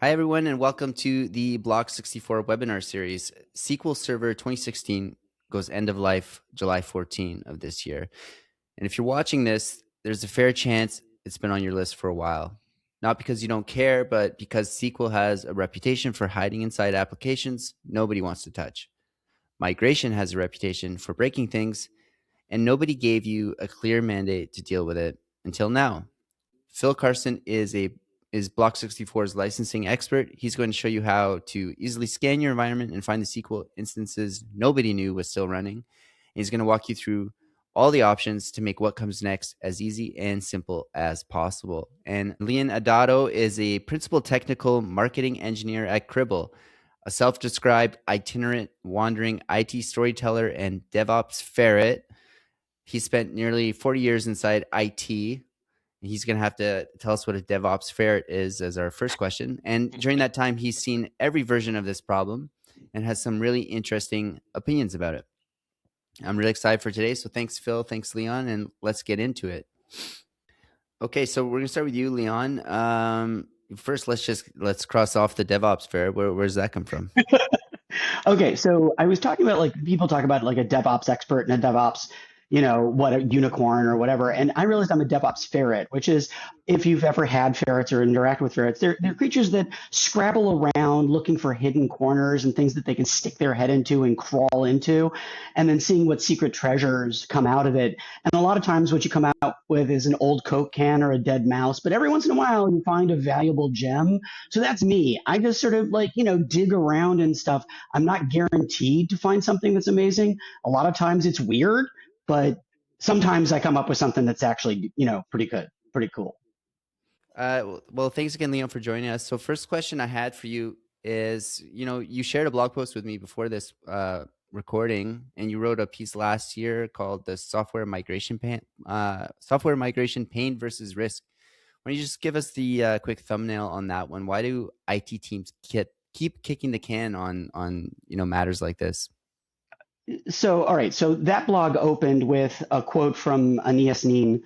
Hi, everyone, and welcome to the Block 64 webinar series. SQL Server 2016 goes end of life July 14 of this year. And if you're watching this, there's a fair chance it's been on your list for a while. Not because you don't care, but because SQL has a reputation for hiding inside applications nobody wants to touch. Migration has a reputation for breaking things, and nobody gave you a clear mandate to deal with it until now. Phil Carson is Block 64's licensing expert. He's going to show you how to easily scan your environment and find the SQL instances nobody knew was still running. And he's going to walk you through all the options to make what comes next as easy and simple as possible. And Leon Adato is a principal technical marketing engineer at Cribble, a self-described itinerant wandering IT storyteller and DevOps ferret. He spent nearly 40 years inside IT. He's going to have to tell us what a DevOps ferret is as our first question. And during that time, he's seen every version of this problem and has some really interesting opinions about it. I'm really excited for today. So thanks, Phil. Thanks, Leon. And let's get into it. Okay, so we're going to start with you, Leon. First, let's cross off the DevOps ferret. Where does that come from? Okay, so I was talking about people talk about like a DevOps expert and a DevOps, what a unicorn or whatever. And I realized I'm a DevOps ferret, which is if you've ever had ferrets or interacted with ferrets, they're creatures that scrabble around looking for hidden corners and things that they can stick their head into and crawl into, and then seeing what secret treasures come out of it. And a lot of times what you come out with is an old Coke can or a dead mouse, but every once in a while you find a valuable gem. So that's me. I just sort of dig around and stuff. I'm not guaranteed to find something that's amazing. A lot of times it's weird, but sometimes I come up with something that's actually, pretty good, pretty cool. Well, thanks again, Leon, for joining us. So first question I had for you is, you shared a blog post with me before this recording, and you wrote a piece last year called the software migration pain versus risk. Why don't you just give us the quick thumbnail on that one? Why do IT teams keep kicking the can on matters like this? So, all right. So that blog opened with a quote from Aeneas Nin,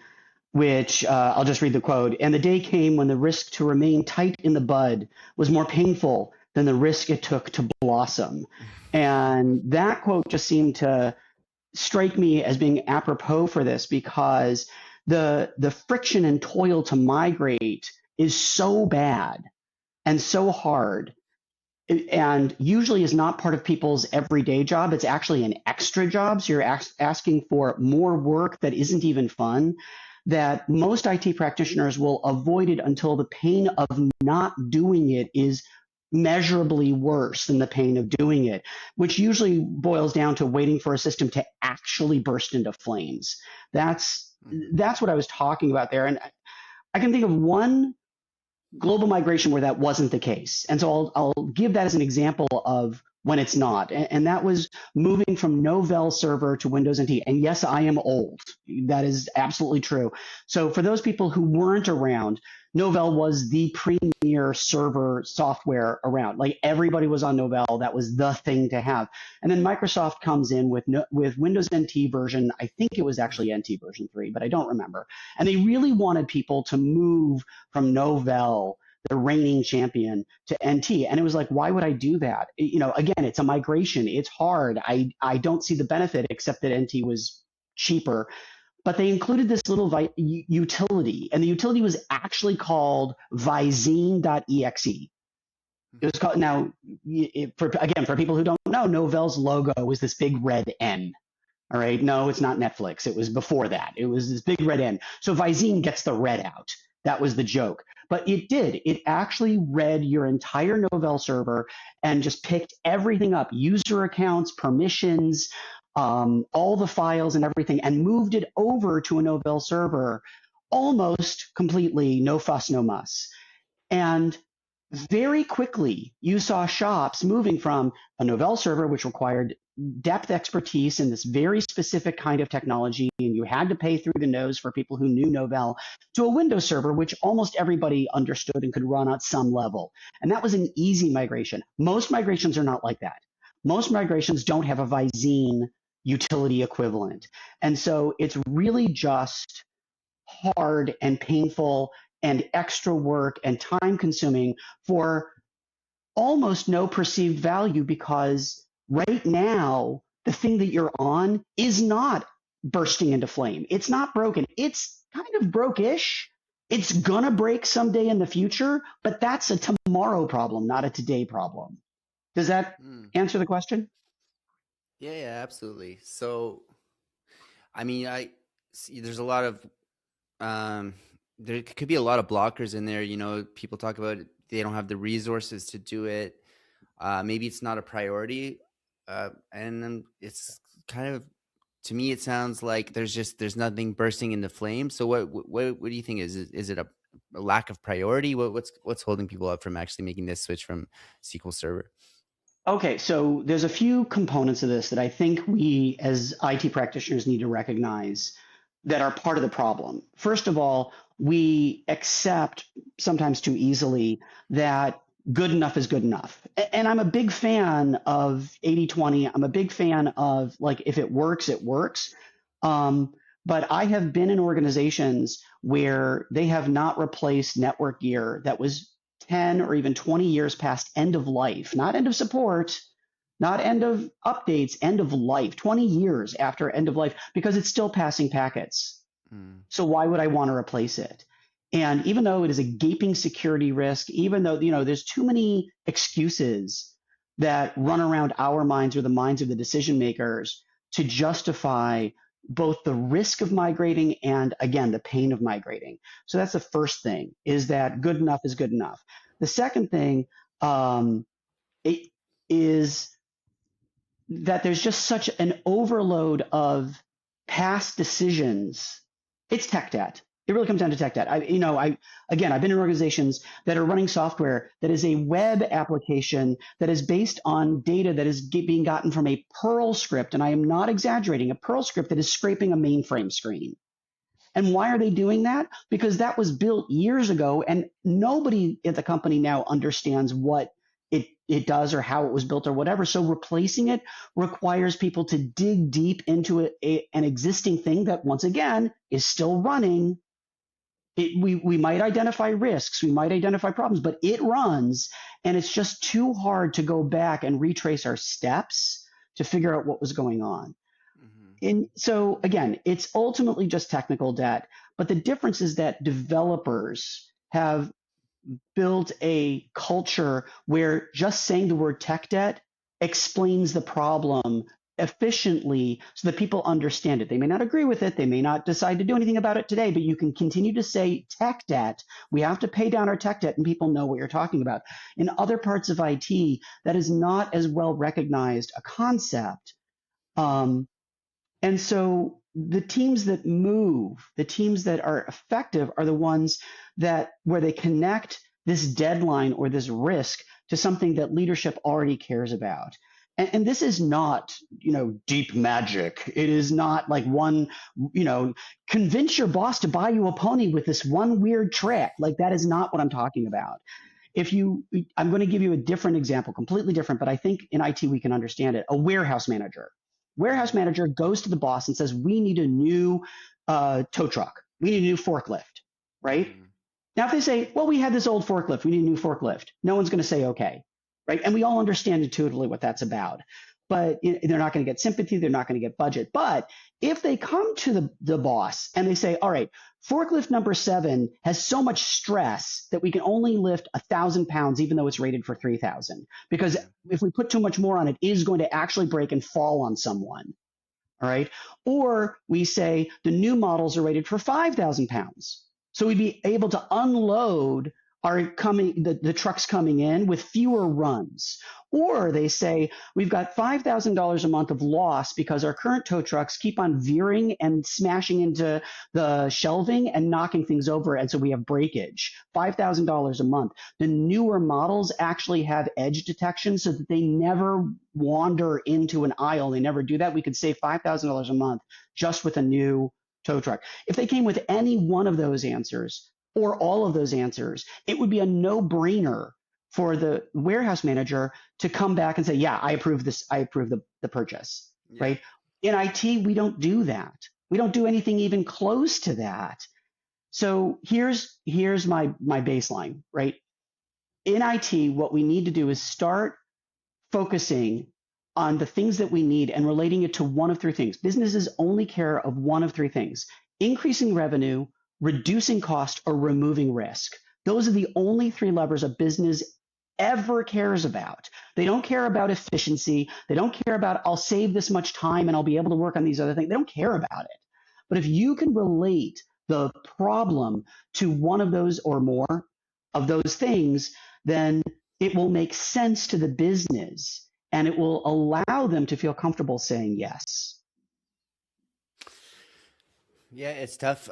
which I'll just read the quote. And the day came when the risk to remain tight in the bud was more painful than the risk it took to blossom. And that quote just seemed to strike me as being apropos for this because the friction and toil to migrate is so bad and so hard and usually is not part of people's everyday job. It's actually an extra job. So you're asking for more work that isn't even fun, that most IT practitioners will avoid it until the pain of not doing it is measurably worse than the pain of doing it, which usually boils down to waiting for a system to actually burst into flames. That's what I was talking about there. And I can think of one global migration where that wasn't the case. And so I'll give that as an example of when it's not. And that was moving from Novell Server to Windows NT. And yes, I am old. That is absolutely true. So for those people who weren't around, Novell was the premier server software around. Like everybody was on Novell. That was the thing to have. And then Microsoft comes in with Windows NT version. I think it was actually NT version 3, but I don't remember. And they really wanted people to move from Novell, the reigning champion, to NT. And it was like, why would I do that? Again, it's a migration. It's hard. I don't see the benefit except that NT was cheaper. But they included this little utility, and the utility was actually called Visine.exe. It was called, now, for people who don't know, Novell's logo was this big red N. All right. No, it's not Netflix. It was before that. It was this big red N. So Visine gets the red out. That was the joke. But it did. It actually read your entire Novell server and just picked everything up, user accounts, permissions, all the files and everything, and moved it over to a Novell server almost completely, no fuss, no muss. And very quickly, you saw shops moving from a Novell server, which required depth expertise in this very specific kind of technology, and you had to pay through the nose for people who knew Novell, to a Windows server, which almost everybody understood and could run at some level. And that was an easy migration. Most migrations are not like that. Most migrations don't have a Visine utility equivalent. And so it's really just hard and painful and extra work and time consuming for almost no perceived value because right now, the thing that you're on is not bursting into flame. It's not broken. It's kind of broke-ish. It's gonna break someday in the future, but that's a tomorrow problem, not a today problem. Does that Mm. answer the question? Yeah, yeah, absolutely. So, I mean, I see there's a lot of um, there could be a lot of blockers in there. You know, people talk about they don't have the resources to do it. Maybe it's not a priority, and then it's kind of to me it sounds like there's nothing bursting into flames. So what do you think is it a lack of priority? What's holding people up from actually making this switch from SQL Server? Okay, so there's a few components of this that I think we as IT practitioners need to recognize that are part of the problem. First of all, we accept sometimes too easily that good enough is good enough. And I'm a big fan of 80/20. I'm a big fan of like if it works, it works. Um, but I have been in organizations where they have not replaced network gear that was 10 or even 20 years past end of life, not end of support, not end of updates, end of life, 20 years after end of life, because it's still passing packets. Mm, So why would I want to replace it? And even though it is a gaping security risk, even though, there's too many excuses that run around our minds or the minds of the decision makers to justify both the risk of migrating and again, the pain of migrating. So that's the first thing is that good enough is good enough. The second thing, it is that there's just such an overload of past decisions. It's tech debt. It really comes down to tech debt. I've been in organizations that are running software that is a web application that is based on data that is being gotten from a Perl script, and I am not exaggerating, a Perl script that is scraping a mainframe screen. And why are they doing that? Because that was built years ago and nobody at the company now understands what it does or how it was built or whatever. So replacing it requires people to dig deep into an existing thing that once again is still running. We might identify risks, we might identify problems, but it runs and it's just too hard to go back and retrace our steps to figure out what was going on. hmm And so again, it's ultimately just technical debt, but the difference is that developers have built a culture where just saying the word tech debt explains the problem efficiently so that people understand it. They may not agree with it. They may not decide to do anything about it today, but you can continue to say tech debt. We have to pay down our tech debt and people know what you're talking about. In other parts of IT, that is not as well recognized a concept. Um, and so the teams that move, the teams that are effective are the ones that where they connect this deadline or this risk to something that leadership already cares about. And this is not, deep magic. It is not like one, convince your boss to buy you a pony with this one weird trick. Like that is not what I'm talking about. I'm going to give you a different example, completely different, but I think in IT we can understand it. A warehouse manager. Warehouse hmm manager goes to the boss and says, "We need a new tow truck. We need a new forklift." Right hmm now, if they say, "Well, we had this old forklift. We need a new forklift," no one's going to say okay, right? And we all understand intuitively what that's about. But they're not going to get sympathy. They're not going to get budget. But if they come to the boss and they say, "All right, forklift number 7 has so much stress that we can only lift 1,000 pounds, even though it's rated for 3,000, because hmm if we put too much more on it, it is going to actually break and fall on someone." All right. Or we say the new models are rated for 5,000 pounds. So we'd be able to unload the trucks coming in with fewer runs. Or they say we've got $5,000 a month of loss because our current tow trucks keep on veering and smashing into the shelving and knocking things over. And so we have breakage. $5,000 a month. The newer models actually have edge detection so that they never wander into an aisle. They never do that. We could save $5,000 a month just with a new tow truck. If they came with any one of those answers or all of those answers, it would be a no-brainer for the warehouse manager to come back and say, "Yeah, I approve this. I approve the purchase," Yeah. right? In IT, we don't do that. We don't do anything even close to that. So here's my baseline, right? in IT, what we need to do is start focusing on the things that we need and relating it to one of three things. Businesses only care of one of three things: increasing revenue, reducing cost, or removing risk. Those are the only three levers a business ever cares about. They don't care about efficiency. They don't care about, I'll save this much time and I'll be able to work on these other things. They don't care about it. But if you can relate the problem to one of those or more of those things, then it will make sense to the business and it will allow them to feel comfortable saying yes. Yeah, it's tough.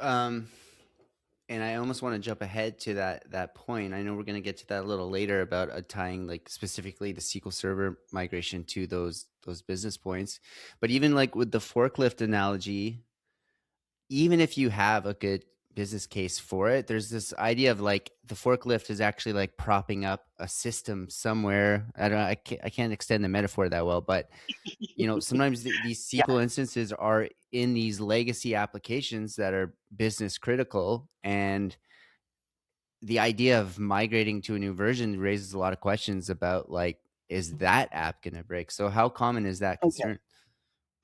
And I almost want to jump ahead to that point. I know we're going to get to that a little later about tying like specifically the SQL Server migration to those business points. But even like with the forklift analogy, even if you have a good business case for it, there's this idea of like the forklift is actually like propping up a system somewhere. I don't, I can't extend the metaphor that well, but you know, sometimes these Yeah. SQL instances are in these legacy applications that are business critical, and the idea of migrating to a new version raises a lot of questions about like, is that app going to break? So how common is that Okay. concern?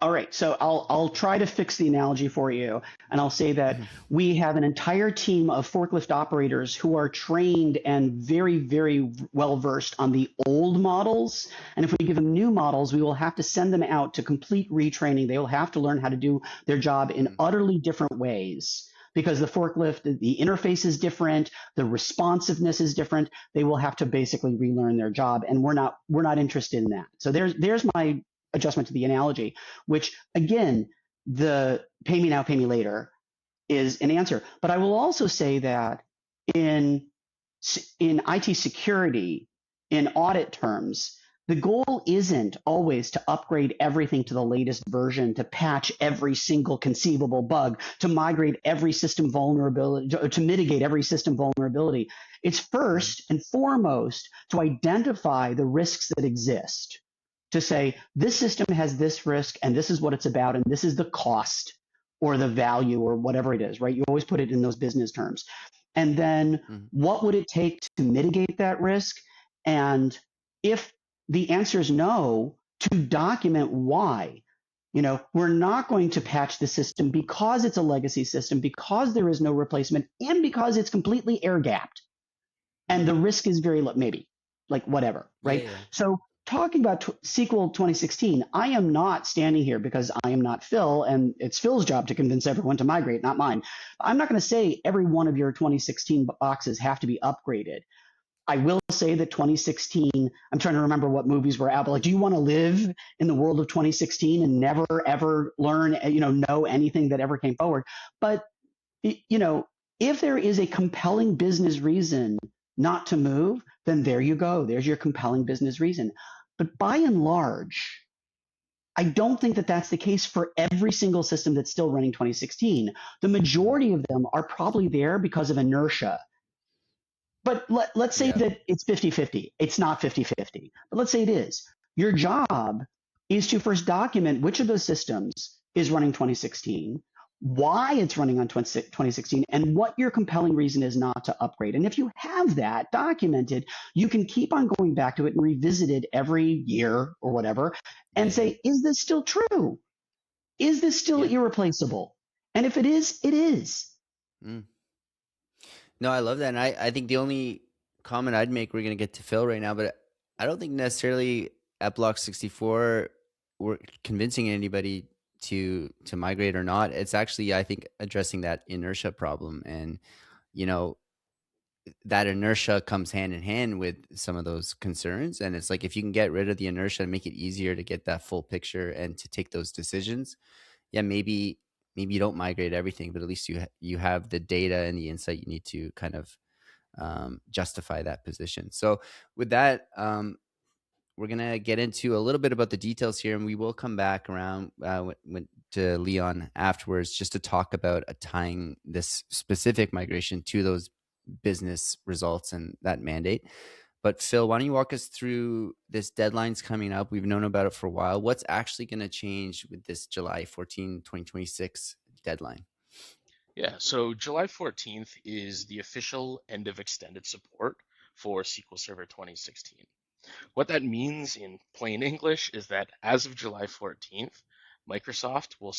All right, so I'll try to fix the analogy for you, and I'll say that we have an entire team of forklift operators who are trained and very, very well versed on the old models. And if we give them new models, we will have to send them out to complete retraining. They will have to learn how to do their job in utterly different ways because the forklift, the interface is different, the responsiveness is different. They will have to basically relearn their job, and we're not interested in that. So there's my adjustment to the analogy, which again, the pay me now, pay me later is an answer. But I will also say that in IT security, in audit terms, the goal isn't always to upgrade everything to the latest version, to patch every single conceivable bug, to migrate every system vulnerability, to mitigate every system vulnerability. It's first and foremost to identify the risks that exist, to say this system has this risk and this is what it's about and this is the cost or the value or whatever it is, right? You always put it in those business terms. And then what would it take to mitigate that risk? And if the answer is no, to document why. You know, we're not going to patch the system because it's a legacy system, because there is no replacement, and because it's completely air gapped and the risk is very low, maybe like whatever, Yeah, right? yeah. So talking about SQL 2016, I am not standing here because I am not Phil and it's Phil's job to convince everyone to migrate, not mine. I'm not going to say every one of your 2016 boxes have to be upgraded. I will say that 2016, I'm trying to remember what movies were out, but like, do you want to live in the world of 2016 and never ever learn, know anything that ever came forward? But you know, if there is a compelling business reason not to move, then there you go. There's your compelling business reason. But by and large, I don't think that that's the case for every single system that's still running 2016. The majority of them are probably there because of inertia. But let's say Yeah. that it's 50-50. It's not 50-50, but let's say it is. Your job is to first document which of those systems is running 2016, why it's running on 2016, and what your compelling reason is not to upgrade. And if you have that documented, you can keep on going back to it and revisit it every year or whatever Yeah, and yeah. say, is this still true? Is this still Yeah. irreplaceable? And if it is, it is. Mm. No, I love that. And I think the only comment I'd make, we're going to get to Phil right now, but I don't think necessarily at Block 64 we're convincing anybody to migrate or not. It's actually, I think, addressing that inertia problem. And, you know, that inertia comes hand in hand with some of those concerns. And it's like, if you can get rid of the inertia and make it easier to get that full picture and to take those decisions, yeah, maybe you don't migrate everything, but at least you have the data and the insight you need to kind of justify that position. So with that, we're gonna get into a little bit about the details here, and we will come back around to Leon afterwards just to talk about tying this specific migration to those business results and that mandate. But Phil, why don't you walk us through this? Deadline's coming up. We've known about it for a while. What's actually going to change with this July 14, 2026 deadline? Yeah, so July 14th is the official end of extended support for SQL Server 2016. What that means in plain English is that as of July 14th, Microsoft will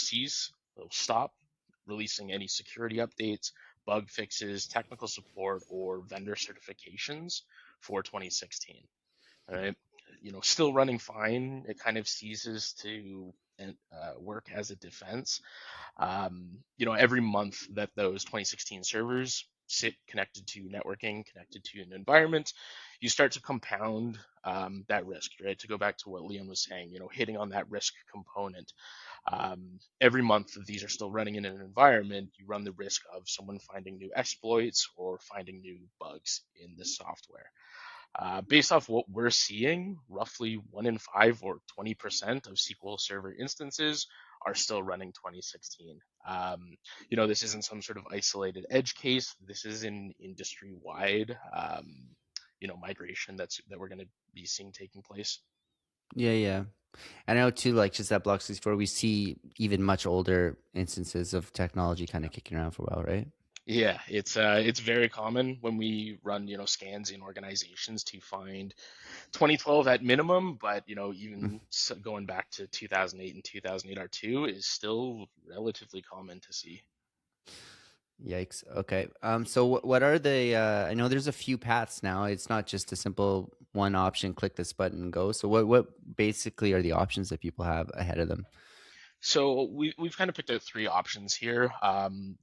stop releasing any security updates, bug fixes, technical support, or vendor certifications for 2016. All right. Still running fine. It kind of ceases to work as a defense. Every month that those 2016 servers sit connected to networking, connected to an environment, you start to compound that risk, right? To go back to what Leon was saying, hitting on that risk component. Every month that these are still running in an environment, you run the risk of someone finding new exploits or finding new bugs in the software. Based off what we're seeing, roughly 1 in 5 or 20% of SQL Server instances are still running 2016. This isn't some sort of isolated edge case. This is an industry-wide, migration that we're going to be seeing taking place. Yeah, yeah. And I know too, like just at Block 64, we see even much older instances of technology kind of kicking around for a while, right? Yeah, it's very common when we run scans in organizations to find 2012 at minimum, but Mm. even going back to 2008 and 2008 R2 is still relatively common to see. Yikes. Okay. So what are the, I know there's a few paths now. It's not just a simple one option, click this button and go. So what basically are the options that people have ahead of them? So we've kind of picked out three options here.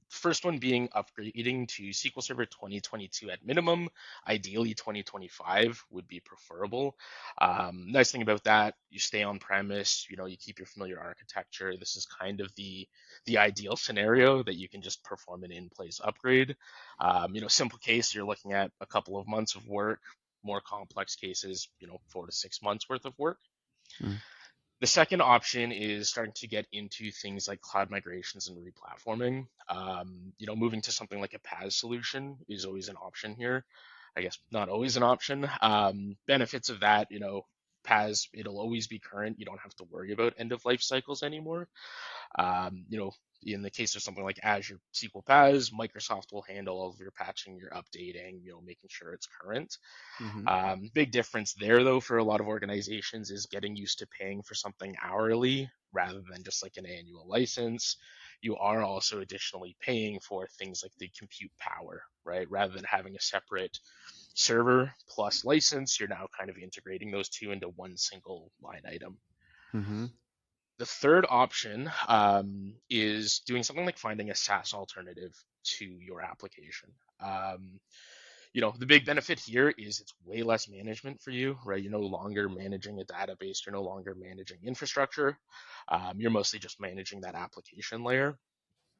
First one being upgrading to SQL Server 2022 at minimum. Ideally, 2025 would be preferable. Nice thing about that, you stay on premise. You keep your familiar architecture. This is kind of the ideal scenario that you can just perform an in-place upgrade. Simple case, you're looking at a couple of months of work. More complex cases, 4 to 6 months worth of work. Mm. The second option is starting to get into things like cloud migrations and replatforming. Moving to something like a PaaS solution is always an option here. I guess not always an option. Benefits of that, PaaS, it'll always be current. You don't have to worry about end of life cycles anymore. In the case of something like Azure SQL PaaS, Microsoft will handle all of your patching, your updating, making sure it's current. Mm-hmm. Big difference there, though, for a lot of organizations is getting used to paying for something hourly rather than just like an annual license. You are also additionally paying for things like the compute power, right? Rather than having a separate server plus license, you're now kind of integrating those two into one single line item. Mm-hmm. The third option is doing something like finding a SaaS alternative to your application. The big benefit here is it's way less management for you, right? You're no longer managing a database, you're no longer managing infrastructure. You're mostly just managing that application layer.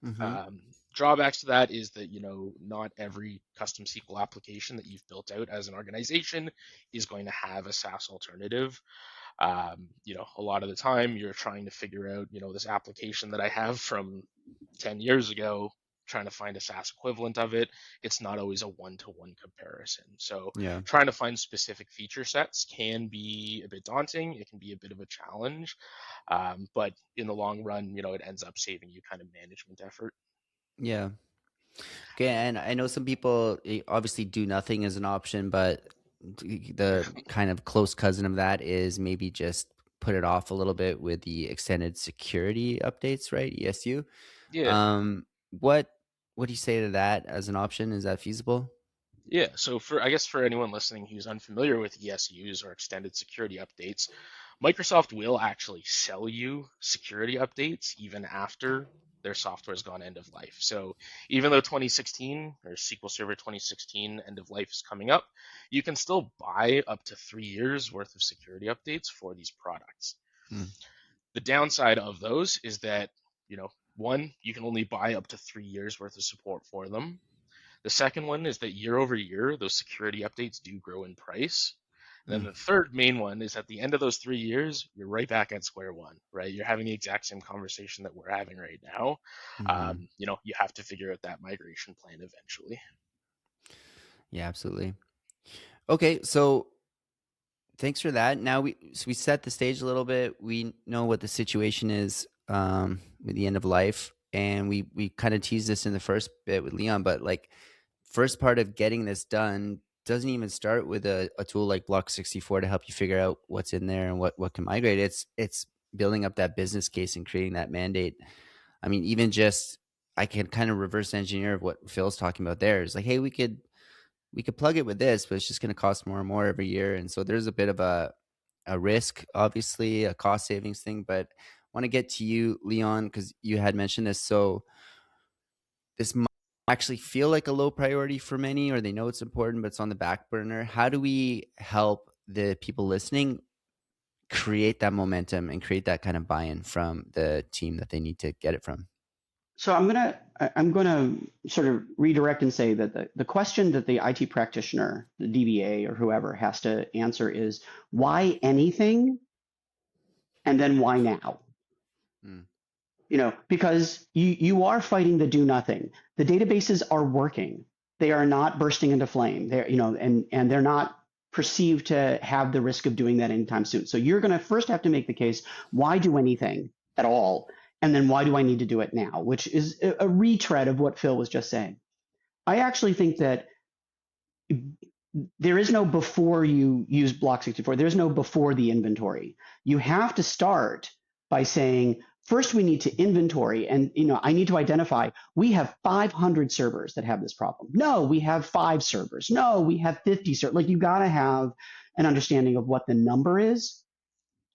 Mm-hmm. Um, Drawbacks to that is that not every custom SQL application that you've built out as an organization is going to have a SaaS alternative. A lot of the time you're trying to figure out, this application that I have from 10 years ago, trying to find a SaaS equivalent of it. It's not always a one-to-one comparison. So Yeah. trying to find specific feature sets can be a bit daunting. It can be a bit of a challenge. But in the long run, it ends up saving you kind of management effort. Yeah. Okay, and I know some people obviously do nothing as an option, but Yeah. the kind of close cousin of that is maybe just put it off a little bit with the extended security updates, right? ESU. Yeah. What do you say to that as an option? Is that feasible? Yeah, so I guess for anyone listening who's unfamiliar with ESUs or extended security updates, Microsoft will actually sell you security updates even after their software's gone end of life. So even though 2016 or SQL Server 2016 end of life is coming up, you can still buy up to 3 years worth of security updates for these products. Mm. The downside of those is that, one, you can only buy up to 3 years worth of support for them. The second one is that year over year, those security updates do grow in price. And then Mm. the third main one is at the end of those 3 years, you're right back at square one, right? You're having the exact same conversation that we're having right now. Hmm. You have to figure out that migration plan eventually. Yeah, absolutely. Okay, so thanks for that. Now we set the stage a little bit. We know what the situation is with the end of life, and we kind of teased this in the first bit with Leon. But like, first part of getting this done, doesn't even start with a tool like Block64 to help you figure out what's in there and what can migrate. It's building up that business case and creating that mandate. I mean, even just I can kind of reverse engineer what Phil's talking about there. It's like, hey, we could plug it with this, but it's just going to cost more and more every year. And so there's a bit of a risk, obviously, a cost savings thing. But I want to get to you, Leon, because you had mentioned this. So this might actually feel like a low priority for many, or they know it's important, but it's on the back burner. How do we help the people listening create that momentum and create that kind of buy-in from the team that they need to get it from? So I'm gonna sort of redirect and say that the question that the IT practitioner, the DBA or whoever has to answer is why anything and then why now? Mm. Because you are fighting the do nothing. The databases are working. They are not bursting into flame. And they're not perceived to have the risk of doing that anytime soon. So you're going to first have to make the case, why do anything at all? And then why do I need to do it now? Which is a retread of what Phil was just saying. I actually think that there is no before you use Block64. There's no before the inventory. You have to start by saying, first we need to inventory and I need to identify we have 500 servers that have this problem. No, we have 5 servers. No, we have 50 servers. Like you got to have an understanding of what the number is.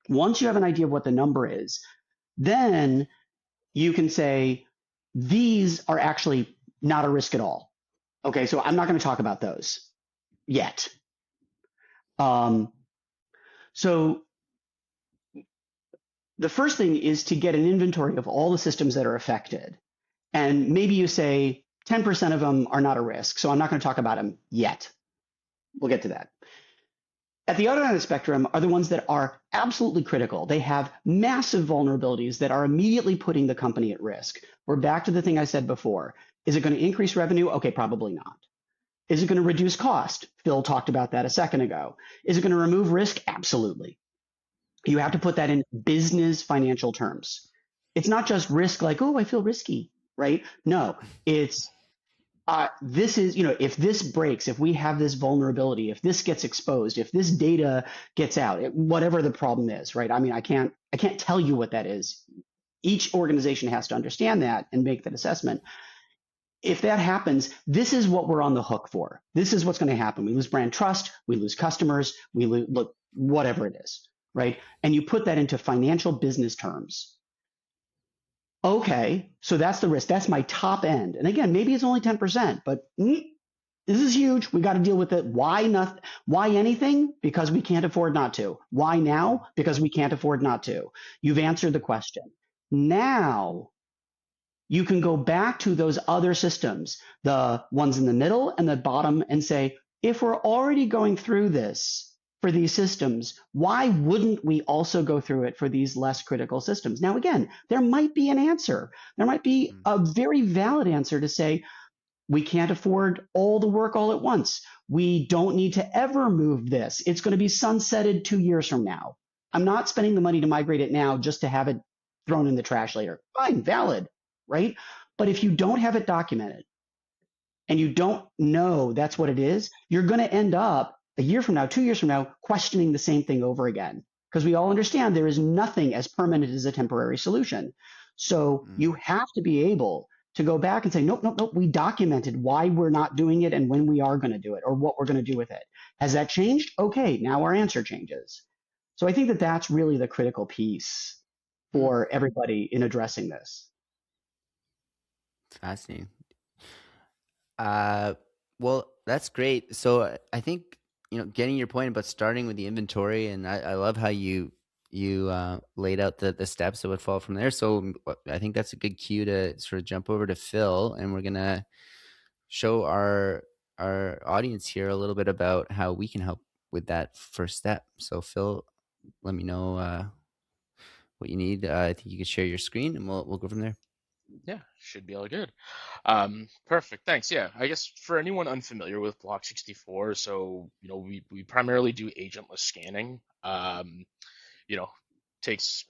Once you have an idea of what the number is, then you can say these are actually not a risk at all. Okay, so I'm not going to talk about those yet. Um, so the first thing is to get an inventory of all the systems that are affected. And maybe you say 10% of them are not a risk, so I'm not going to talk about them yet. We'll get to that. At the other end of the spectrum are the ones that are absolutely critical. They have massive vulnerabilities that are immediately putting the company at risk. We're back to the thing I said before. Is it going to increase revenue? Okay, probably not. Is it going to reduce cost? Phil talked about that a second ago. Is it going to remove risk? Absolutely. You have to put that in business financial terms. It's not just risk like, oh, I feel risky, right? No, it's this is, if this breaks, if we have this vulnerability, if this gets exposed, if this data gets out, whatever the problem is, right? I mean, I can't tell you what that is. Each organization has to understand that and make that assessment. If that happens, this is what we're on the hook for. This is what's going to happen. We lose brand trust, we lose customers, we lose whatever it is, right? And you put that into financial business terms. Okay, so that's the risk. That's my top end. And again, maybe it's only 10%, but this is huge. We got to deal with it. Why not? Why anything? Because we can't afford not to. Why now? Because we can't afford not to. You've answered the question. Now you can go back to those other systems, the ones in the middle and the bottom, and say, if we're already going through this for these systems, why wouldn't we also go through it for these less critical systems? Now, again, there might be an answer. There might be a very valid answer to say, we can't afford all the work all at once. We don't need to ever move this. It's going to be sunsetted 2 years from now. I'm not spending the money to migrate it now just to have it thrown in the trash later. Fine, valid, right? But if you don't have it documented and you don't know that's what it is, you're going to end up a year from now, 2 years from now, questioning the same thing over again. Because we all understand there is nothing as permanent as a temporary solution. So you have to be able to go back and say, nope, nope, nope, we documented why we're not doing it and when we are going to do it or what we're going to do with it. Has that changed? Okay, now our answer changes. So I think that that's really the critical piece for everybody in addressing this. Fascinating. Well, that's great. So I think getting your point about starting with the inventory, and I love how you laid out the steps that would fall from there. So I think that's a good cue to sort of jump over to Phil, and we're gonna show our audience here a little bit about how we can help with that first step. So Phil, let me know what you need. I think you could share your screen, and we'll go from there. Yeah, should be all good. Perfect. Thanks. Yeah, I guess for anyone unfamiliar with Block64, so we primarily do agentless scanning. You know, takes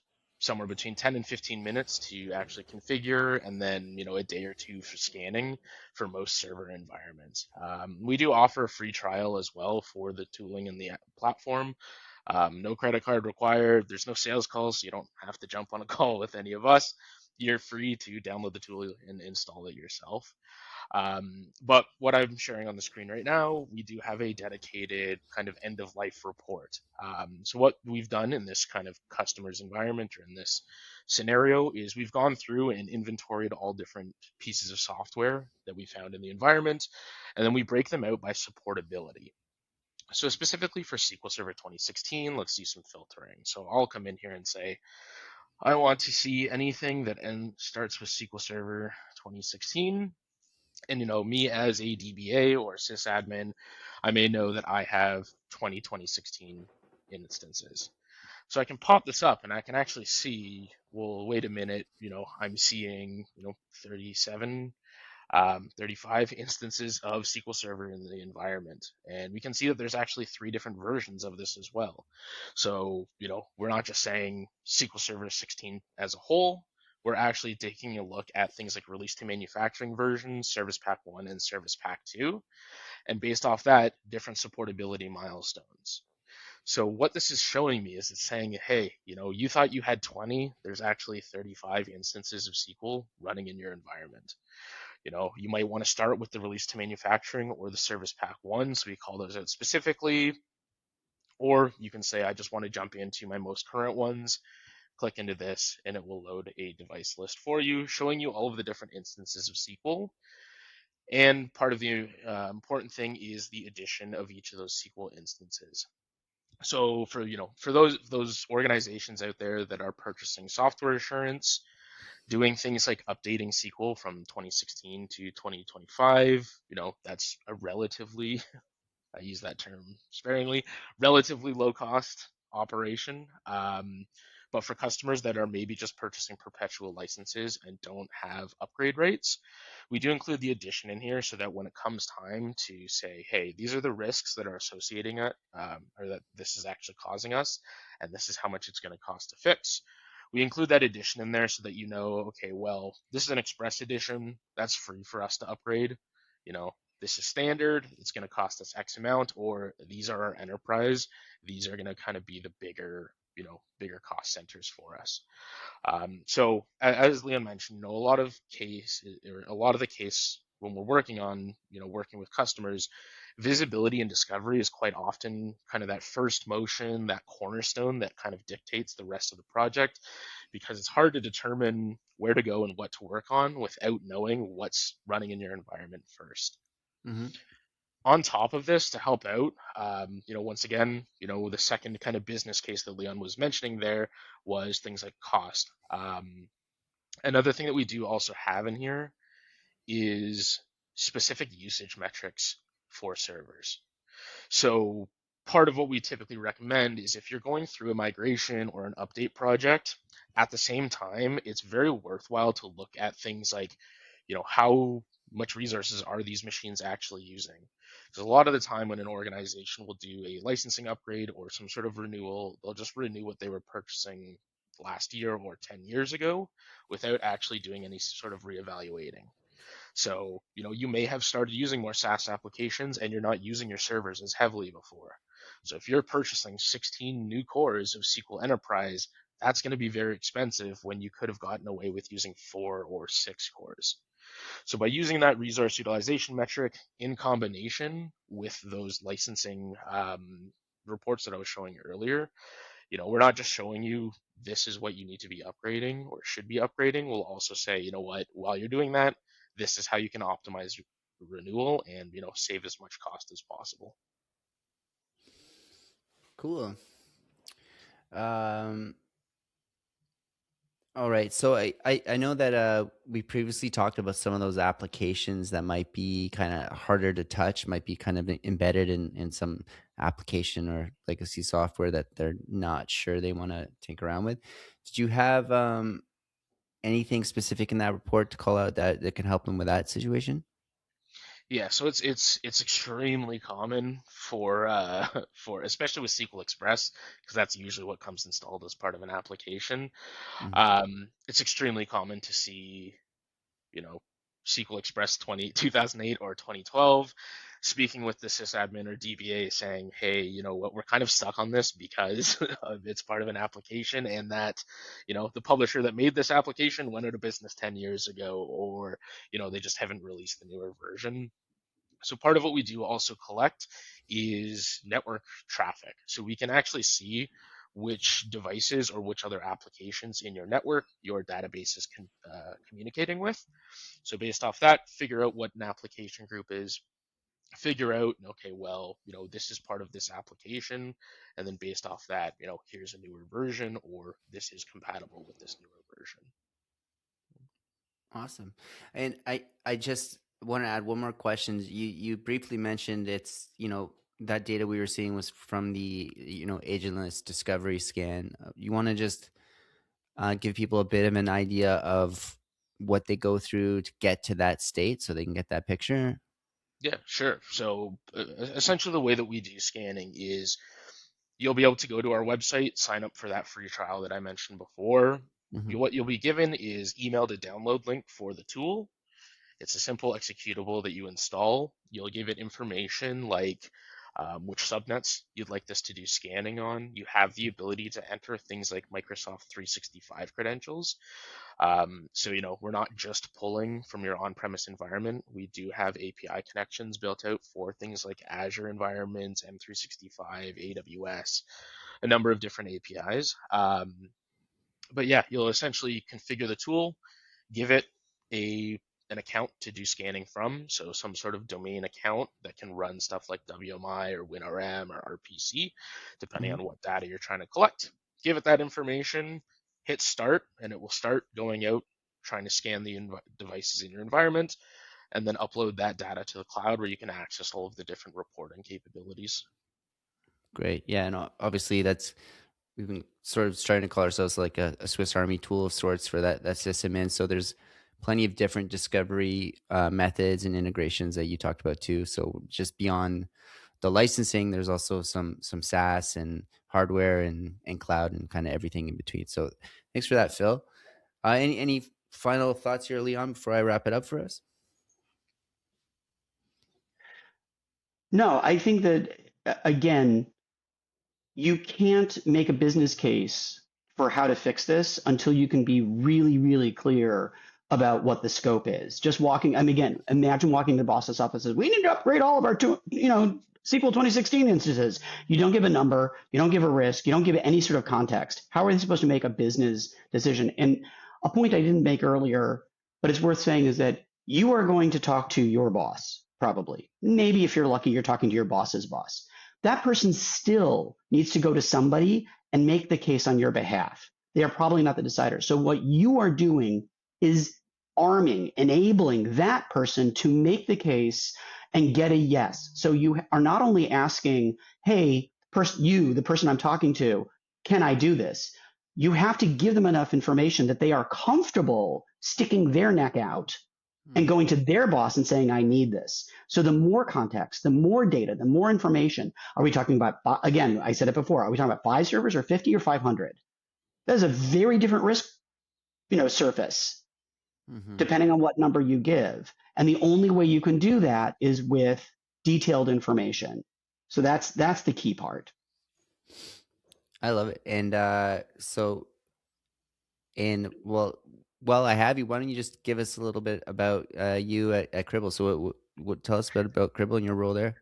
somewhere between 10 and 15 minutes to actually configure, and then a day or two for scanning for most server environments. We do offer a free trial as well for the tooling and the platform. No credit card required. There's no sales calls, so you don't have to jump on a call with any of us. You're free to download the tool and install it yourself. But what I'm sharing on the screen right now, we do have a dedicated kind of end of life report. So what we've done in this kind of customer's environment or in this scenario is we've gone through and inventoried all different pieces of software that we found in the environment, and then we break them out by supportability. So specifically for SQL Server 2016, let's do some filtering. So I'll come in here and say, I want to see anything that starts with SQL Server 2016. And me as a DBA or sysadmin, I may know that I have 2016 instances. So I can pop this up and I can actually see, well, wait a minute, I'm seeing, 37 35 instances of SQL Server in the environment. And we can see that there's actually 3 different versions of this as well. So, we're not just saying SQL Server 16 as a whole. We're actually taking a look at things like release to manufacturing versions, Service Pack 1 and Service Pack 2. And based off that, different supportability milestones. So what this is showing me is it's saying, hey, you thought you had 20, there's actually 35 instances of SQL running in your environment. You might want to start with the release to manufacturing or the Service Pack 1, so we call those out specifically. Or you can say, I just want to jump into my most current ones, click into this, and it will load a device list for you, showing you all of the different instances of SQL. And part of the important thing is the addition of each of those SQL instances. So for those organizations out there that are purchasing software assurance, doing things like updating SQL from 2016 to 2025, that's a relatively, I use that term sparingly, relatively low cost operation. But for customers that are maybe just purchasing perpetual licenses and don't have upgrade rates, we do include the addition in here so that when it comes time to say, hey, these are the risks that are associating it, or that this is actually causing us, and this is how much it's going to cost to fix, we include that addition in there so that okay, well, this is an express edition, that's free for us to upgrade. This is standard, it's going to cost us X amount, or these are our enterprise, these are going to kind of be the bigger cost centers for us. So as Leon mentioned, a lot of the case when we're working on, working with customers, visibility and discovery is quite often kind of that first motion, that cornerstone that kind of dictates the rest of the project, because it's hard to determine where to go and what to work on without knowing what's running in your environment first. Mm-hmm. On top of this, to help out, once again, the second kind of business case that Leon was mentioning there was things like cost. Another thing that we do also have in here is specific usage metrics for servers. So part of what we typically recommend is if you're going through a migration or an update project, at the same time, it's very worthwhile to look at things like, how much resources are these machines actually using? Because a lot of the time when an organization will do a licensing upgrade or some sort of renewal, they'll just renew what they were purchasing last year or 10 years ago without actually doing any sort of reevaluating. So, you may have started using more SaaS applications and you're not using your servers as heavily before. So if you're purchasing 16 new cores of SQL Enterprise, that's going to be very expensive when you could have gotten away with using 4 or 6 cores. So by using that resource utilization metric in combination with those licensing reports that I was showing earlier, we're not just showing you this is what you need to be upgrading or should be upgrading. We'll also say, what, while you're doing that, this is how you can optimize your renewal and, save as much cost as possible. Cool. All right. So I know that we previously talked about some of those applications that might be kind of harder to touch, might be kind of embedded in some application or legacy software that they're not sure they want to tinker around with. Did you have anything specific in that report to call out that can help them with that situation? Yeah, so it's extremely common for for especially with SQL Express because that's usually what comes installed as part of an application. Mhm. It's extremely common to see, you know, SQL Express 2008 or 2012 speaking with the sysadmin or DBA saying, hey, you know what, we're kind of stuck on this because it's part of an application and that, you know, the publisher that made this application went out of business 10 years ago or, you know, they just haven't released the newer version. So part of what we do also collect is network traffic. So we can actually see which devices or which other applications in your network your database is communicating with. So based off that, figure out what an application group is, figure out, okay, well, you know, this is part of this application. And then based off that, you know, here's a newer version or this is compatible with this newer version. Awesome. And I just want to add one more question. You briefly mentioned it's, that data we were seeing was from the, agentless discovery scan. You want to just give people a bit of an idea of what they go through to get to that state so they can get that picture? Yeah, sure. So essentially, the way that we do scanning is you'll be able to go to our website, sign up for that free trial that I mentioned before. Hmm. What you'll be given is emailed a download link for the tool. It's a simple executable that you install. You'll give it information like which subnets you'd like this to do scanning on. You have the ability to enter things like Microsoft 365 credentials. So, you know, we're not just pulling from your on-premise environment. We do have API connections built out for things like Azure environments, M365, AWS, a number of different APIs. But yeah, you'll essentially configure the tool, give it a an account to do scanning from, so some sort of domain account that can run stuff like WMI or WinRM or RPC, depending Hmm. on what data you're trying to collect. Give it that information, hit start, and it will start going out trying to scan the devices in your environment, and then upload that data to the cloud where you can access all of the different reporting capabilities. Great. Yeah. And obviously we've been sort of starting to call ourselves like a Swiss Army tool of sorts for that system. And so there's plenty of different discovery methods and integrations that you talked about too. So just beyond the licensing, there's also some SaaS and hardware and cloud and kind of everything in between. So thanks for that, Phil. Any final thoughts here, Leon, before I wrap it up for us? No, I think that again, you can't make a business case for how to fix this until you can be really, really clear about what the scope is. Just walking, I mean, again, imagine walking to the boss's office and says, we need to upgrade all of our, SQL 2016 instances. You don't give a number, you don't give a risk, you don't give any sort of context. How are they supposed to make a business decision? And a point I didn't make earlier, but it's worth saying is that you are going to talk to your boss, probably. Maybe if you're lucky, you're talking to your boss's boss. That person still needs to go to somebody and make the case on your behalf. They are probably not the decider. So what you are doing is arming, enabling that person to make the case and get a yes. So you are not only asking, hey, the person I'm talking to, can I do this? You have to give them enough information that they are comfortable sticking their neck out and going to their boss and saying, I need this. So the more context, the more data, the more information. Are we talking about, again, I said it before, are we talking about 5 servers or 50 or 500? That is a very different risk, surface, Mm-hmm. depending on what number you give. And the only way you can do that is with detailed information. So that's the key part. I love it. And well, I have you. Why don't you just give us a little bit about you at Cribble? So, what tell us about Cribble and your role there?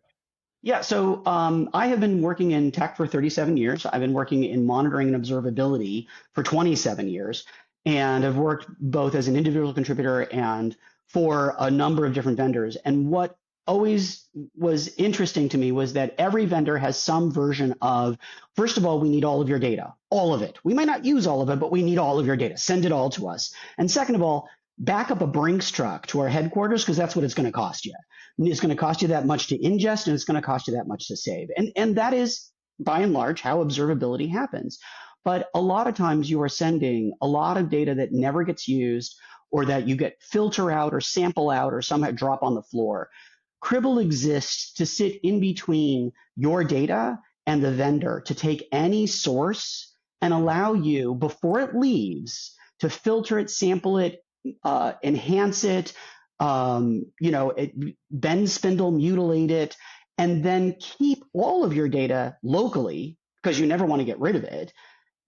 Yeah, so I have been working in tech for 37 years. I've been working in monitoring and observability for 27 years. And I've worked both as an individual contributor and for a number of different vendors. And what always was interesting to me was that every vendor has some version of, first of all, we need all of your data, all of it. We might not use all of it, but we need all of your data. Send it all to us. And second of all, back up a Brinks truck to our headquarters because that's what it's going to cost you. It's going to cost you that much to ingest and it's going to cost you that much to save. And that is by and large how observability happens. But a lot of times you are sending a lot of data that never gets used or that you get filter out or sample out or somehow drop on the floor. Cribble exists to sit in between your data and the vendor, to take any source and allow you, before it leaves, to filter it, sample it, enhance it, bend, spindle, mutilate it, and then keep all of your data locally because you never want to get rid of it,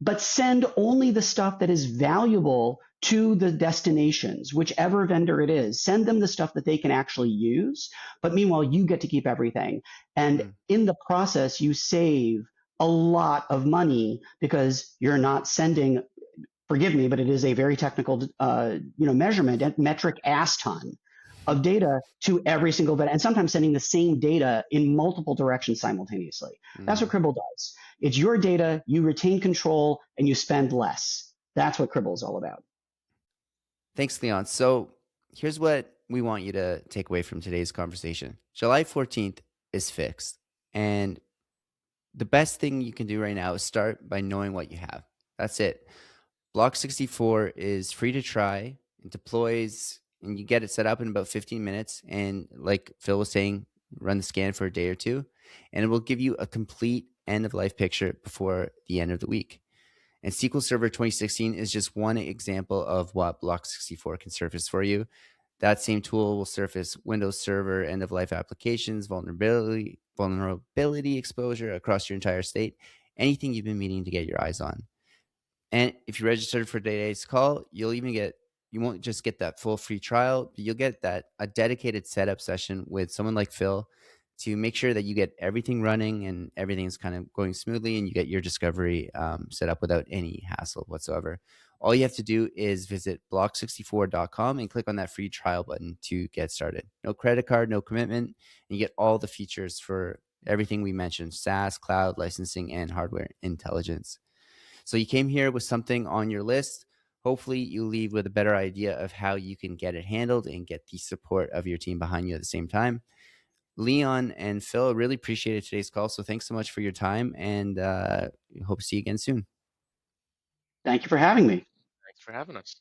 but send only the stuff that is valuable to the destinations, whichever vendor it is. Send them the stuff that they can actually use. But meanwhile, you get to keep everything. And in the process, you save a lot of money because you're not sending, forgive me, but it is a very technical measurement and metric ass ton of data to every single vendor, and sometimes sending the same data in multiple directions simultaneously. That's what Cribble does. It's your data, you retain control, and you spend less. That's what Cribble is all about. Thanks, Leon. So here's what we want you to take away from today's conversation. July 14th is fixed. And the best thing you can do right now is start by knowing what you have. That's it. Block 64 is free to try and deploys, and you get it set up in about 15 minutes. And like Phil was saying, run the scan for a day or two, and it will give you a complete end of life picture before the end of the week. And SQL Server 2016 is just one example of what Block 64 can surface for you. That same tool will surface Windows Server end of life applications, vulnerability exposure across your entire state, anything you've been meaning to get your eyes on. And if you registered for today's call, you won't just get that full free trial, but you'll get a dedicated setup session with someone like Phil to make sure that you get everything running and everything's kind of going smoothly and you get your discovery set up without any hassle whatsoever. All you have to do is visit block64.com and click on that free trial button to get started. No credit card, no commitment, and you get all the features for everything we mentioned: SaaS, cloud, licensing, and hardware intelligence. So you came here with something on your list. Hopefully you leave with a better idea of how you can get it handled and get the support of your team behind you at the same time. Leon and Phil, really appreciated today's call. So thanks so much for your time, and hope to see you again soon. Thank you for having me. Thanks for having us.